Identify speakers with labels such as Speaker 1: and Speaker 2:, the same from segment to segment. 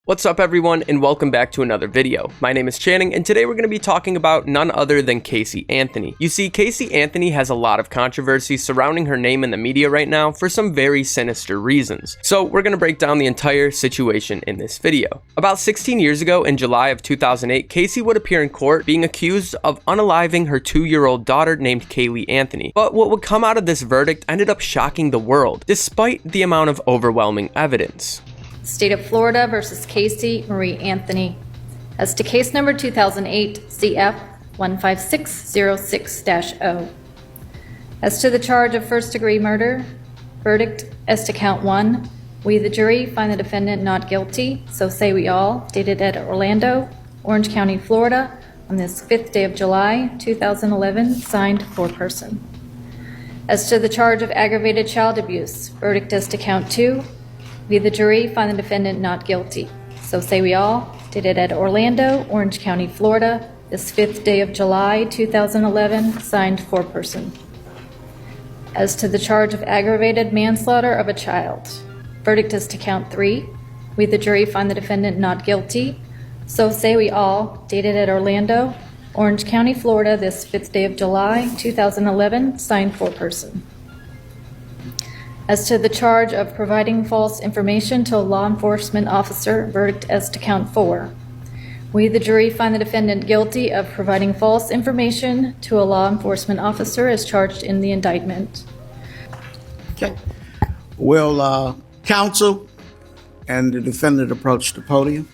Speaker 1: What's up everyone, and welcome back to another video. My name is Channing, and today we're going to be talking about none other than Casey Anthony. You see, Casey Anthony has a lot of controversy surrounding her name in the media right now for some very sinister reasons. So we're going to break down the entire situation in this video. About 16 years ago, in July of 2008, Casey would appear in court being accused of unaliving her 2-year-old daughter named Kaylee Anthony. But what would come out of this verdict ended up shocking the world, despite the amount of overwhelming evidence.
Speaker 2: State of Florida versus Casey Marie Anthony. As to case number 2008 CF 15606-0. As to the charge of first-degree murder, verdict as to count 1, we the jury find the defendant not guilty, so say we all, dated at Orlando, Orange County, Florida, on this 5th day of July 2011, signed foreperson. As to the charge of aggravated child abuse, verdict as to count 2, we the jury find the defendant not guilty. So say we all, dated at Orlando, Orange County, Florida, this 5th day of July 2011, signed foreperson. As to the charge of aggravated manslaughter of a child, verdict is to count 3. We the jury find the defendant not guilty. So say we all, dated at Orlando, Orange County, Florida, this 5th day of July 2011, signed foreperson. As to the charge of providing false information to a law enforcement officer, verdict as to count 4. We, the jury, find the defendant guilty of providing false information to a law enforcement officer as charged in the indictment.
Speaker 3: Okay. Will counsel and the defendant approach the podium?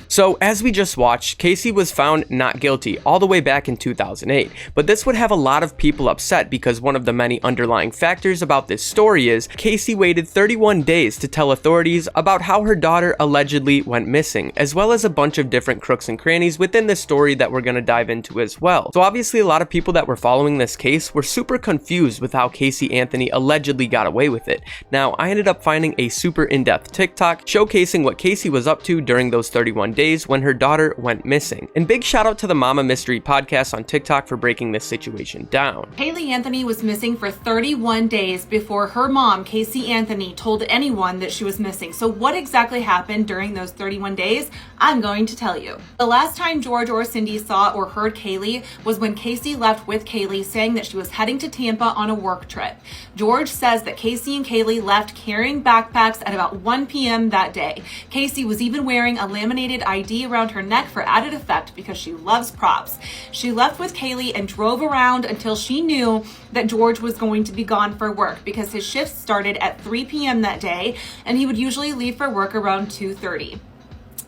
Speaker 1: So, as we just watched, Casey was found not guilty all the way back in 2008, but this would have a lot of people upset because one of the many underlying factors about this story is Casey waited 31 days to tell authorities about how her daughter allegedly went missing, as well as a bunch of different crooks and crannies within this story that we're going to dive into as well. So obviously a lot of people that were following this case were super confused with how Casey Anthony allegedly got away with it. Now, I ended up finding a super in-depth TikTok showcasing what Casey was up to during those 31 days when her daughter went missing. And big shout out to the Mama Mystery podcast on TikTok for breaking this situation down.
Speaker 4: Kaylee Anthony was missing for 31 days before her mom, Casey Anthony, told anyone that she was missing. So what exactly happened during those 31 days? I'm going to tell you. The last time George or Cindy saw or heard Kaylee was when Casey left with Kaylee, saying that she was heading to Tampa on a work trip. George says that Casey and Kaylee left carrying backpacks at about 1 p.m. that day. Casey was even wearing a laminated ID around her neck for added effect because she loves props. She left with Kaylee and drove around until she knew that George was going to be gone for work because his shift started at 3 p.m. that day and he would usually leave for work around 2:30.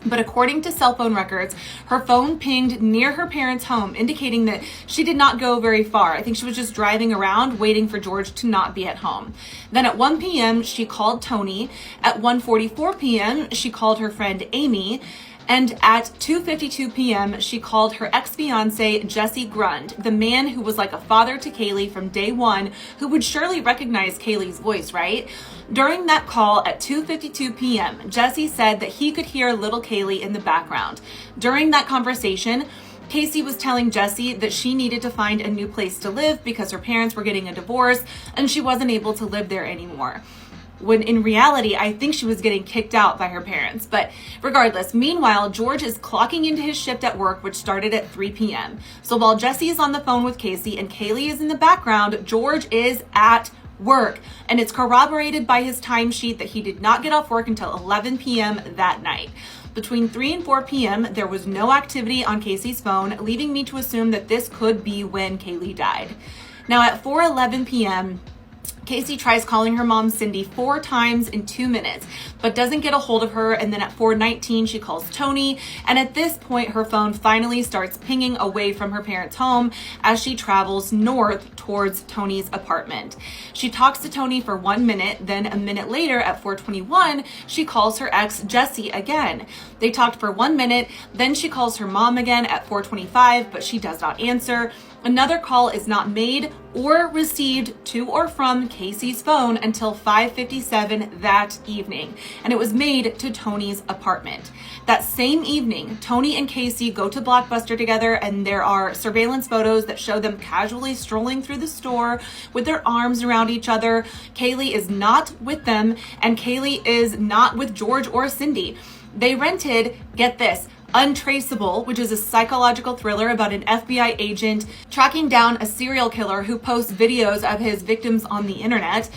Speaker 4: But according to cell phone records, her phone pinged near her parents' home, indicating that she did not go very far. I think she was just driving around waiting for George to not be at home. Then at 1 p.m., she called Tony. At 1:44 p.m., she called her friend Amy. And at 2:52 p.m., she called her ex-fiance, Jesse Grund, the man who was like a father to Kaylee from day one, who would surely recognize Kaylee's voice, right? During that call at 2:52 p.m., Jesse said that he could hear little Kaylee in the background. During that conversation, Casey was telling Jesse that she needed to find a new place to live because her parents were getting a divorce and she wasn't able to live there anymore. When in reality, I think she was getting kicked out by her parents. But regardless, meanwhile, George is clocking into his shift at work, which started at 3 p.m. So while Jesse is on the phone with Casey and Kaylee is in the background, George is at work. And it's corroborated by his timesheet that he did not get off work until 11 p.m. that night. Between 3 and 4 p.m., there was no activity on Casey's phone, leading me to assume that this could be when Kaylee died. Now at 4:11 p.m., Casey tries calling her mom, Cindy, 4 times in 2 minutes, but doesn't get a hold of her. And then at 4:19, she calls Tony. And at this point, her phone finally starts pinging away from her parents' home as she travels north towards Tony's apartment. She talks to Tony for 1 minute. Then a minute later at 4:21, she calls her ex, Jesse, again. They talked for 1 minute. Then she calls her mom again at 4:25, but she does not answer. Another call is not made or received to or from Casey's phone until 5:57 that evening, and it was made to Tony's apartment. That same evening, Tony and Casey go to Blockbuster together, and there are surveillance photos that show them casually strolling through the store with their arms around each other. Kaylee is not with them, and Kaylee is not with George or Cindy. They rented, get this, Untraceable, which is a psychological thriller about an FBI agent tracking down a serial killer who posts videos of his victims on the internet.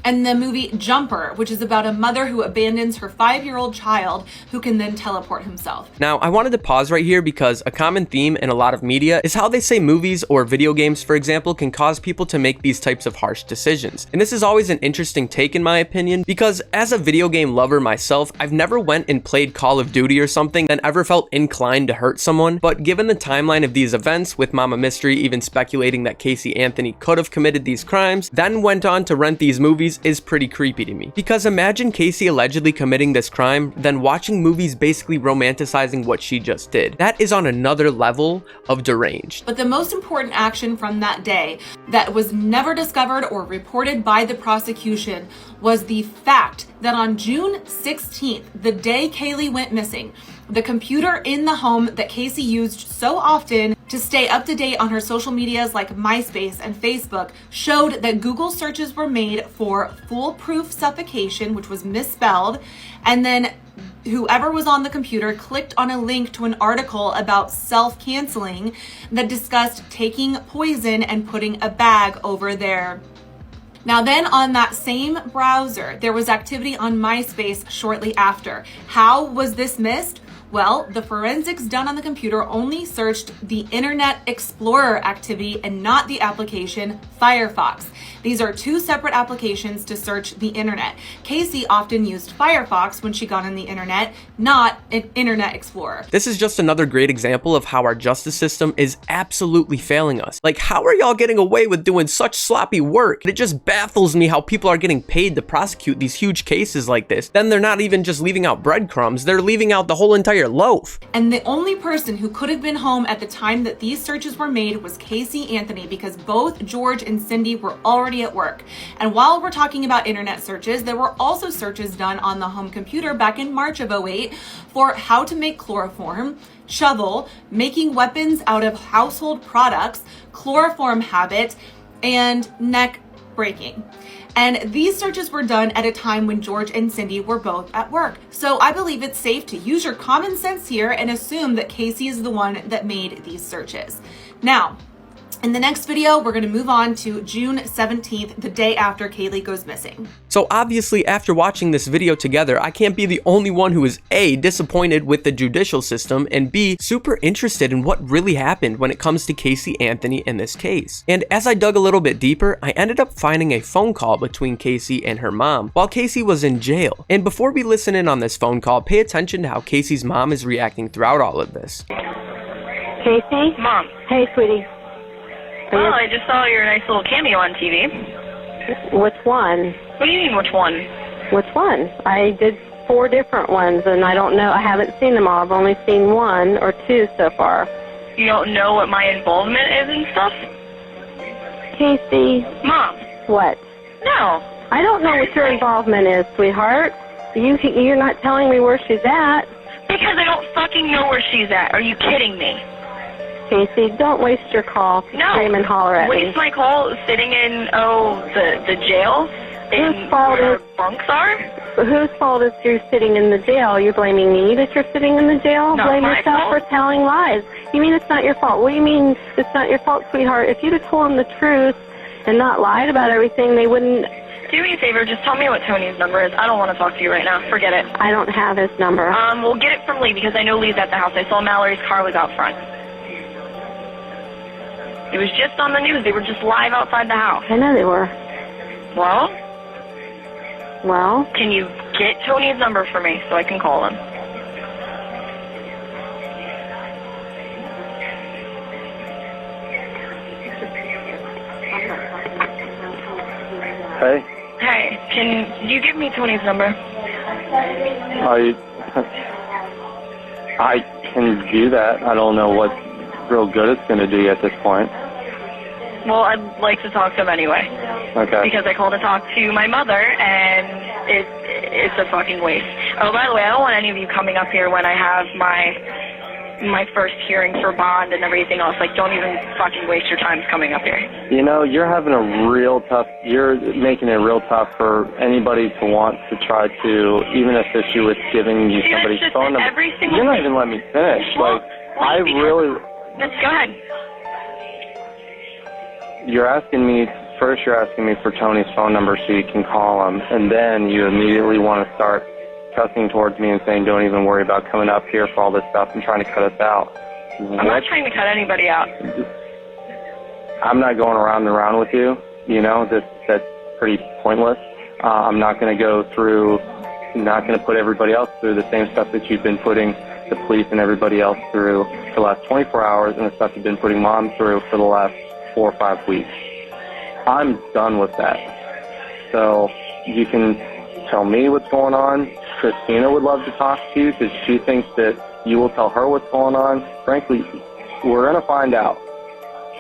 Speaker 4: And the movie Jumper, which is about a mother who abandons her 5-year-old child who can then teleport himself.
Speaker 1: Now, I wanted to pause right here because a common theme in a lot of media is how they say movies or video games, for example, can cause people to make these types of harsh decisions. And this is always an interesting take in my opinion, because as a video game lover myself, I've never went and played Call of Duty or something and ever felt inclined to hurt someone. But given the timeline of these events, with Mama Mystery even speculating that Casey Anthony could have committed these crimes, then went on to rent these movies, is pretty creepy to me. Because imagine Casey allegedly committing this crime, then watching movies basically romanticizing what she just did. That is on another level of deranged.
Speaker 4: But the most important action from that day that was never discovered or reported by the prosecution was the fact that on June 16th, the day Kaylee went missing, the computer in the home that Casey used so often to stay up to date on her social medias like MySpace and Facebook showed that Google searches were made for foolproof suffocation, which was misspelled, and then whoever was on the computer clicked on a link to an article about self-canceling that discussed taking poison and putting a bag over there. Now then, on that same browser, there was activity on MySpace shortly after. How was this missed? Well, the forensics done on the computer only searched the Internet Explorer activity and not the application Firefox. These are two separate applications to search the internet. Casey often used Firefox when she got on the internet, not an Internet Explorer.
Speaker 1: This is just another great example of how our justice system is absolutely failing us. Like, how are y'all getting away with doing such sloppy work? It just baffles me how people are getting paid to prosecute these huge cases like this. Then they're not even just leaving out breadcrumbs, they're leaving out the whole entire loaf.
Speaker 4: And the only person who could have been home at the time that these searches were made was Casey Anthony, because both George and Cindy were already at work. And while we're talking about internet searches, there were also searches done on the home computer back in March of 2008 for how to make chloroform, shovel, making weapons out of household products, chloroform habit, and neck breaking. And these searches were done at a time when George and Cindy were both at work. So I believe it's safe to use your common sense here and assume that Casey is the one that made these searches. Now, in the next video, we're going to move on to June 17th, the day after Kaylee goes missing.
Speaker 1: So obviously, after watching this video together, I can't be the only one who is A, disappointed with the judicial system, and B, super interested in what really happened when it comes to Casey Anthony in this case. And as I dug a little bit deeper, I ended up finding a phone call between Casey and her mom while Casey was in jail. And before we listen in on this phone call, pay attention to how Casey's mom is reacting throughout all of this.
Speaker 5: Casey?
Speaker 6: Mom.
Speaker 5: Hey, sweetie.
Speaker 6: Oh, I just saw your nice little cameo on TV.
Speaker 5: Which one?
Speaker 6: What do you mean, which one?
Speaker 5: Which one? I did 4 different ones, and I don't know. I haven't seen them all. I've only seen 1 or 2 so far.
Speaker 6: You don't know what my involvement is and stuff?
Speaker 5: Casey.
Speaker 6: Mom.
Speaker 5: What?
Speaker 6: No.
Speaker 5: I don't know what your involvement is, sweetheart. You're not telling me where she's at.
Speaker 6: Because I don't fucking know where she's at. Are you kidding me?
Speaker 5: Casey, don't waste your call to scream and holler at me.
Speaker 6: Waste my call sitting in, the jail?
Speaker 5: Whose fault is
Speaker 6: bunks are?
Speaker 5: Whose fault is you're sitting in the jail? You're blaming me that you're sitting in the jail?
Speaker 6: Not
Speaker 5: Blame
Speaker 6: my
Speaker 5: yourself
Speaker 6: fault.
Speaker 5: for telling lies. You mean it's not your fault? What do you mean it's not your fault, sweetheart? If you'd have told them the truth and not lied about everything, they wouldn't.
Speaker 6: Do me a favor, just tell me what Tony's number is. I don't want to talk to you right now. Forget it.
Speaker 5: I don't have his number.
Speaker 6: We'll get it from Lee because I know Lee's at the house. I saw Mallory's car was out front. It was just on the news. They were just live outside the house.
Speaker 5: I know they were.
Speaker 6: Well?
Speaker 5: Well?
Speaker 6: Can you get Tony's number for me so I can call him?
Speaker 7: Hey.
Speaker 6: Hey, can you give me Tony's number?
Speaker 7: I can do that. I don't know what real good it's going to do you at this point.
Speaker 6: Well, I'd like to talk to him anyway.
Speaker 7: Okay.
Speaker 6: Because I called to talk to my mother, and it's a fucking waste. Oh, by the way, I don't want any of you coming up here when I have my my first hearing for bond and everything else. Like, don't even fucking waste your time coming up here.
Speaker 7: You know, you're making it real tough for anybody to want to try to even assist you with giving you
Speaker 6: See,
Speaker 7: somebody's
Speaker 6: that's just
Speaker 7: phone number.
Speaker 6: every single
Speaker 7: You're not
Speaker 6: thing.
Speaker 7: even letting me finish.
Speaker 6: Well, Let's go ahead.
Speaker 7: You're asking me for Tony's phone number so you can call him, and then you immediately want to start cussing towards me and saying, don't even worry about coming up here for all this stuff and trying to cut us out.
Speaker 6: I'm not trying to cut anybody out.
Speaker 7: I'm not going around and around with you. You know, that's pretty pointless. I'm not going to put everybody else through the same stuff that you've been putting the police and everybody else through for the last 24 hours and the stuff you've been putting Mom through for the last 4 or 5 weeks. I'm done with that. So you can tell me what's going on. Christina would love to talk to you because she thinks that you will tell her what's going on. Frankly, we're going to find out.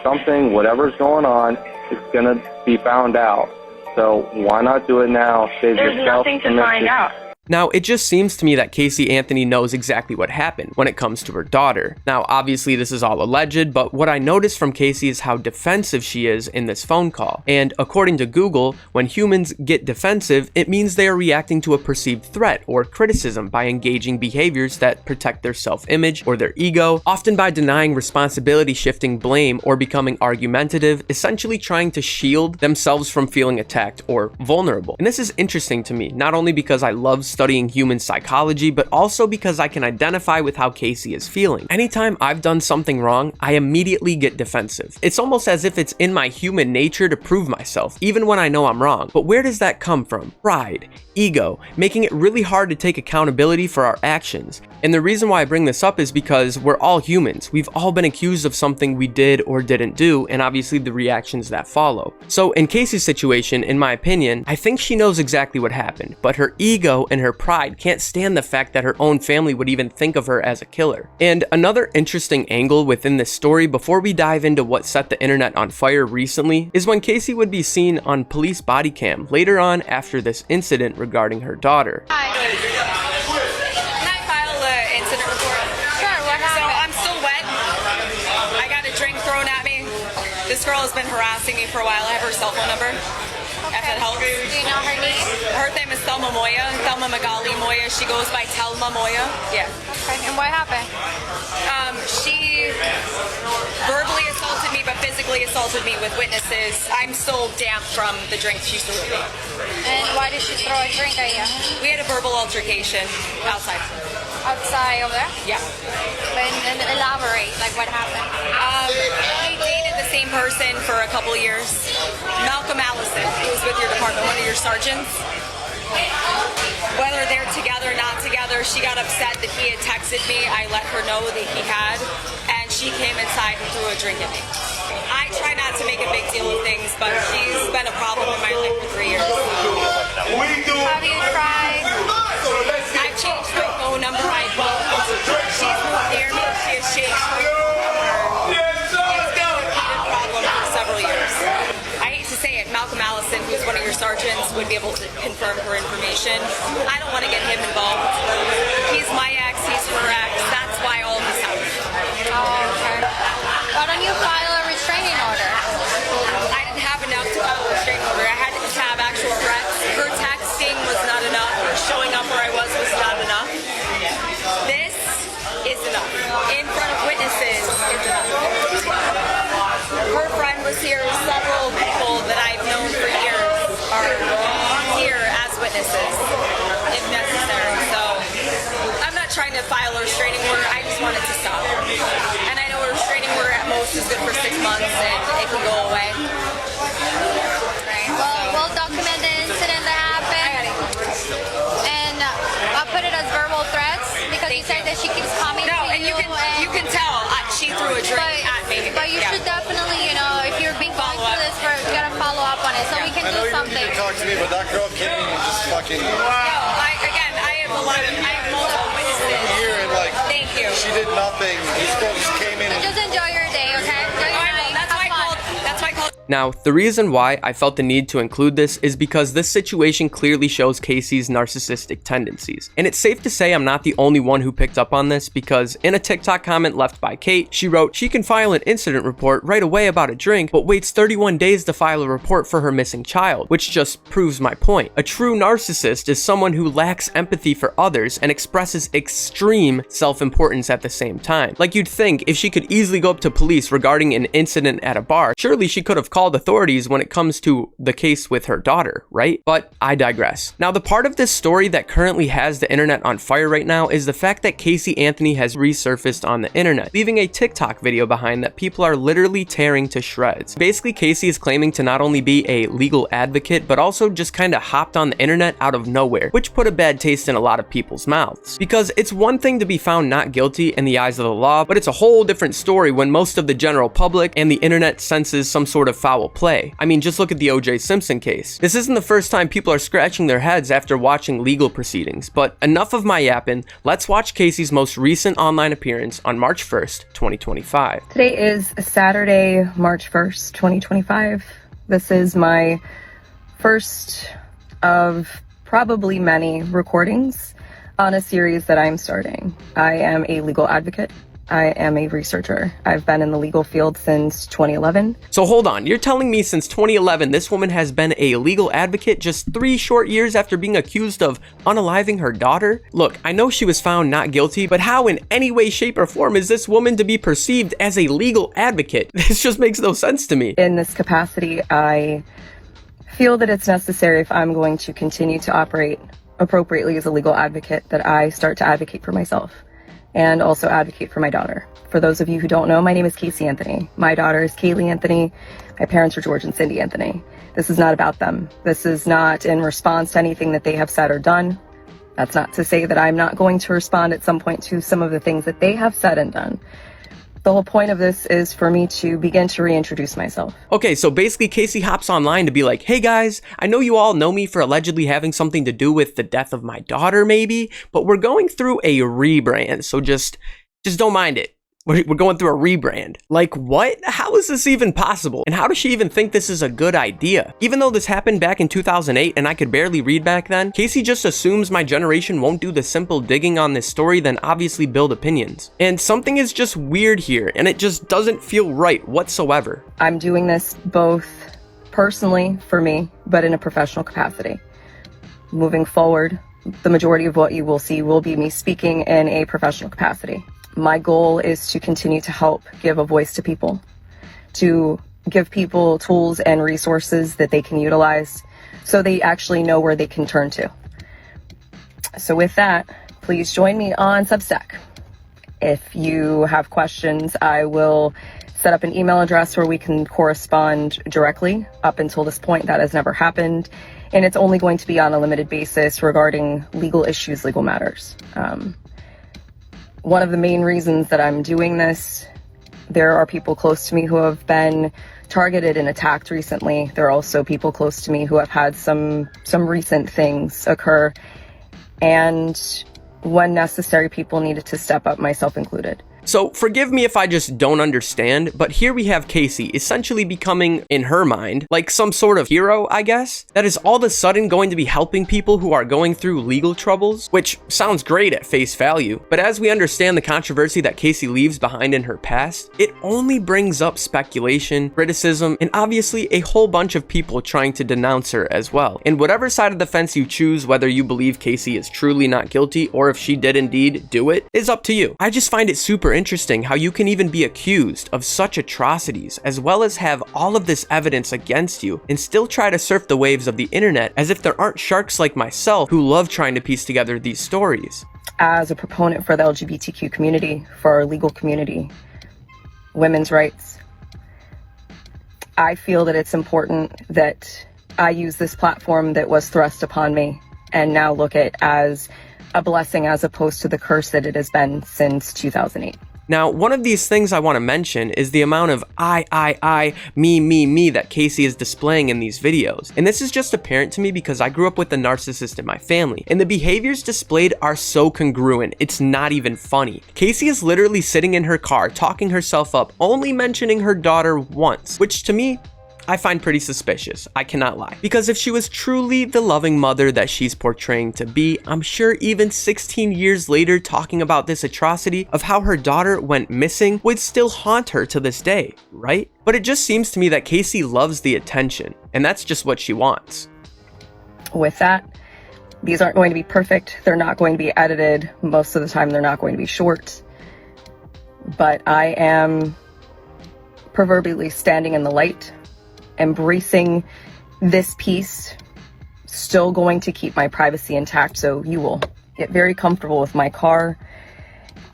Speaker 7: Something, whatever's going on, is going to be found out. So why not do it now? Save
Speaker 6: There's
Speaker 7: yourself
Speaker 6: nothing to find out.
Speaker 1: Now, it just seems to me that Casey Anthony knows exactly what happened when it comes to her daughter. Now, obviously this is all alleged, but what I noticed from Casey is how defensive she is in this phone call. And according to Google, when humans get defensive, it means they are reacting to a perceived threat or criticism by engaging behaviors that protect their self-image or their ego, often by denying responsibility, shifting blame, or becoming argumentative, essentially trying to shield themselves from feeling attacked or vulnerable. And this is interesting to me, not only because I love studying human psychology, but also because I can identify with how Casey is feeling. Anytime I've done something wrong, I immediately get defensive. It's almost as if it's in my human nature to prove myself, even when I know I'm wrong. But where does that come from? Pride, ego, making it really hard to take accountability for our actions. And the reason why I bring this up is because we're all humans. We've all been accused of something we did or didn't do, and obviously the reactions that follow. So in Casey's situation, in my opinion, I think she knows exactly what happened, but her ego and her pride can't stand the fact that her own family would even think of her as a killer. And another interesting angle within this story, before we dive into what set the internet on fire recently, is when Casey would be seen on police body cam later on after this incident regarding her daughter.
Speaker 8: Hi. Can I file an incident report?
Speaker 2: Sure, what
Speaker 8: So
Speaker 2: happened?
Speaker 8: I'm still wet. I got a drink thrown at me. This girl has been harassing me for a while. I have her cell phone number. If that helps.
Speaker 2: Do you know her name?
Speaker 8: Her name is Thelma Moya. Thelma Magali Moya. She goes by Thelma Moya. Yeah.
Speaker 2: Okay, and what happened?
Speaker 8: She verbally assaulted me, but physically assaulted me with witnesses. I'm still damp from the drink she threw at me.
Speaker 2: And why did she throw a drink at you?
Speaker 8: We had a verbal altercation outside.
Speaker 2: Outside over there?
Speaker 8: Yeah.
Speaker 2: And elaborate, like what happened?
Speaker 8: We dated the same person for a couple years. Malcolm Allison, who was with your department, one of your sergeants. Whether they're together or not together, she got upset that he had texted me. I let her know that he had, and she came inside and threw a drink at me. I try not to make a big deal of things, but she's been a problem in my life for 3 years.
Speaker 2: Have you tried?
Speaker 8: I've changed my phone number. She's moved near me. She has changed my phone number. It's been a repeated problem for several years. I hate to say it, Malcolm Allison, who's one of your sergeants, would be able to confirm her information. I don't want to get him involved. He's my ex, he's her ex. That's why all of this happened.
Speaker 2: Oh, okay. Why don't you file a restraining order?
Speaker 8: I didn't have enough to file a restraining order. I had to have actual threats. Her texting was not enough. Her showing up where I was not enough. This is enough. In front of witnesses is enough. Her friend was here. Several people that I've known for years are here as witnesses, if necessary. So I'm not trying to file a restraining order. I just want it to stop. And I know a restraining order at most is good for 6 months and it can go away.
Speaker 2: Well, we'll document the incident that happened. And I'll put it as verbal threats because you said that she keeps coming
Speaker 8: No,
Speaker 2: to
Speaker 8: and you can tell she threw a drink at me.
Speaker 2: But you should definitely, you know, if you're being going through this, you gotta follow up on it so we can
Speaker 9: I know
Speaker 2: do
Speaker 9: you
Speaker 2: something.
Speaker 9: need to talk to me, but that girl came and just fucking
Speaker 8: No, I have multiple witnesses.
Speaker 9: here and like
Speaker 8: Thank you.
Speaker 9: she did nothing. This girl just came in and
Speaker 2: Just enjoy your day, okay? Enjoy your
Speaker 8: I will.
Speaker 2: night.
Speaker 8: That's why
Speaker 2: Have fun.
Speaker 8: I called.
Speaker 1: Now, the reason why I felt the need to include this is because this situation clearly shows Casey's narcissistic tendencies. And it's safe to say I'm not the only one who picked up on this, because in a TikTok comment left by Kate, she wrote, she can file an incident report right away about a drink, but waits 31 days to file a report for her missing child, which just proves my point. A true narcissist is someone who lacks empathy for others and expresses extreme self-importance at the same time. Like, you'd think if she could easily go up to police regarding an incident at a bar, surely she could have called authorities when it comes to the case with her daughter, right? But I digress. Now, the part of this story that currently has the internet on fire right now is the fact that Casey Anthony has resurfaced on the internet, leaving a TikTok video behind that people are literally tearing to shreds. Basically, Casey is claiming to not only be a legal advocate, but also just kind of hopped on the internet out of nowhere, which put a bad taste in a lot of people's mouths. Because it's one thing to be found not guilty in the eyes of the law, but it's a whole different story when most of the general public and the internet senses some sort of foul play. I mean, just look at the O.J. Simpson case. This isn't the first time people are scratching their heads after watching legal proceedings, but enough of my yapping. Let's watch Casey's most recent online appearance on March 1st, 2025.
Speaker 10: Today is Saturday, March 1st, 2025. This is my first of probably many recordings on a series that I'm starting. I am a legal advocate. I am a researcher. I've been in the legal field since 2011.
Speaker 1: So hold on, you're telling me since 2011 this woman has been a legal advocate just 3 short years after being accused of unaliving her daughter? Look, I know she was found not guilty, but how in any way, shape, or form is this woman to be perceived as a legal advocate? This just makes no sense to me.
Speaker 10: In this capacity, I feel that it's necessary, if I'm going to continue to operate appropriately as a legal advocate, that I start to advocate for myself and also advocate for my daughter. For those of you who don't know, my name is Casey Anthony. My daughter is Kaylee Anthony. My parents are George and Cindy Anthony. This is not about them. This is not in response to anything that they have said or done. That's not to say that I'm not going to respond at some point to some of the things that they have said and done. The whole point of this is for me to begin to reintroduce myself.
Speaker 1: Okay, so basically Casey hops online to be like, hey guys, I know you all know me for allegedly having something to do with the death of my daughter maybe, but we're going through a rebrand, so just don't mind it. We're going through a rebrand. Like, what? How is this even possible? And how does she even think this is a good idea? Even though this happened back in 2008 and I could barely read back then, Casey just assumes my generation won't do the simple digging on this story, then obviously build opinions. And something is just weird here, and it just doesn't feel right whatsoever.
Speaker 10: I'm doing this both personally for me, but in a professional capacity. Moving forward, the majority of what you will see will be me speaking in a professional capacity. My goal is to continue to help give a voice to people, to give people tools and resources that they can utilize so they actually know where they can turn to. So with that, please join me on Substack. If you have questions, I will set up an email address where we can correspond directly. Up until this point, that has never happened. And it's only going to be on a limited basis regarding legal issues, legal matters. One of the main reasons that I'm doing this, there are people close to me who have been targeted and attacked recently. There are also people close to me who have had some recent things occur. And when necessary, people needed to step up, myself included.
Speaker 1: So forgive me if I just don't understand, but here we have Casey essentially becoming, in her mind, like some sort of hero, I guess, that is all of a sudden going to be helping people who are going through legal troubles, which sounds great at face value. But as we understand the controversy that Casey leaves behind in her past, it only brings up speculation, criticism, and obviously a whole bunch of people trying to denounce her as well. And whatever side of the fence you choose, whether you believe Casey is truly not guilty or if she did indeed do it, is up to you. I just find it super interesting how you can even be accused of such atrocities as well as have all of this evidence against you and still try to surf the waves of the internet as if there aren't sharks like myself who love trying to piece together these stories.
Speaker 10: As a proponent for the LGBTQ community, for our legal community, women's rights, I feel that it's important that I use this platform that was thrust upon me and now look at as a blessing as opposed to the curse that it has been since 2008.
Speaker 1: Now, one of these things I want to mention is the amount of I, me that Casey is displaying in these videos. And this is just apparent to me because I grew up with a narcissist in my family, and the behaviors displayed are so congruent, it's not even funny. Casey is literally sitting in her car, talking herself up, only mentioning her daughter once, which to me, I find pretty suspicious, I cannot lie. Because if she was truly the loving mother that she's portraying to be, I'm sure even 16 years later talking about this atrocity of how her daughter went missing would still haunt her to this day, right? But it just seems to me that Casey loves the attention, and that's just what she wants.
Speaker 10: With that, these aren't going to be perfect. They're not going to be edited. Most of the time, they're not going to be short. But I am proverbially standing in the light, embracing this piece, still going to keep my privacy intact, so you will get very comfortable with my car,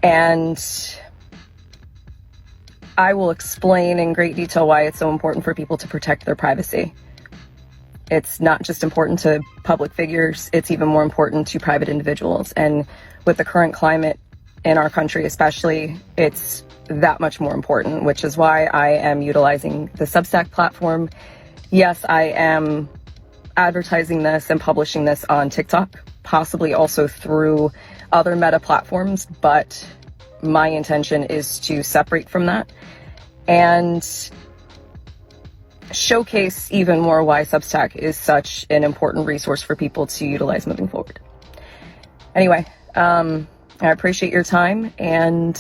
Speaker 10: and I will explain in great detail why it's so important for people to protect their privacy. It's not just important to public figures, it's even more important to private individuals. And with the current climate in our country especially, it's that much more important, which is why I am utilizing the Substack platform. Yes, I am advertising this and publishing this on TikTok, possibly also through other meta platforms, but my intention is to separate from that and showcase even more why Substack is such an important resource for people to utilize moving forward. Anyway, I appreciate your time, and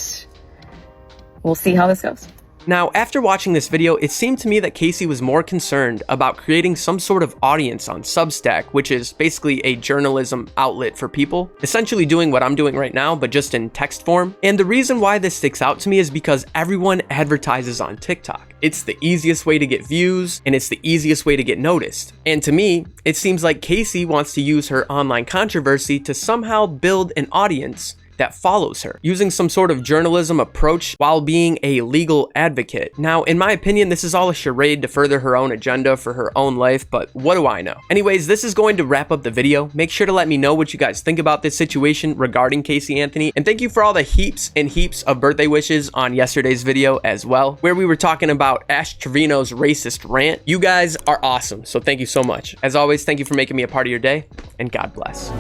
Speaker 10: we'll see how this goes.
Speaker 1: Now, after watching this video, it seemed to me that Casey was more concerned about creating some sort of audience on Substack, which is basically a journalism outlet for people, essentially doing what I'm doing right now, but just in text form. And the reason why this sticks out to me is because everyone advertises on TikTok. It's the easiest way to get views, and it's the easiest way to get noticed. And to me, it seems like Casey wants to use her online controversy to somehow build an audience that follows her, using some sort of journalism approach while being a legal advocate. Now, in my opinion, this is all a charade to further her own agenda for her own life, but what do I know? Anyways, this is going to wrap up the video. Make sure to let me know what you guys think about this situation regarding Casey Anthony, and thank you for all the heaps and heaps of birthday wishes on yesterday's video as well, where we were talking about Ash Trevino's racist rant. You guys are awesome, so thank you so much. As always, thank you for making me a part of your day, and God bless.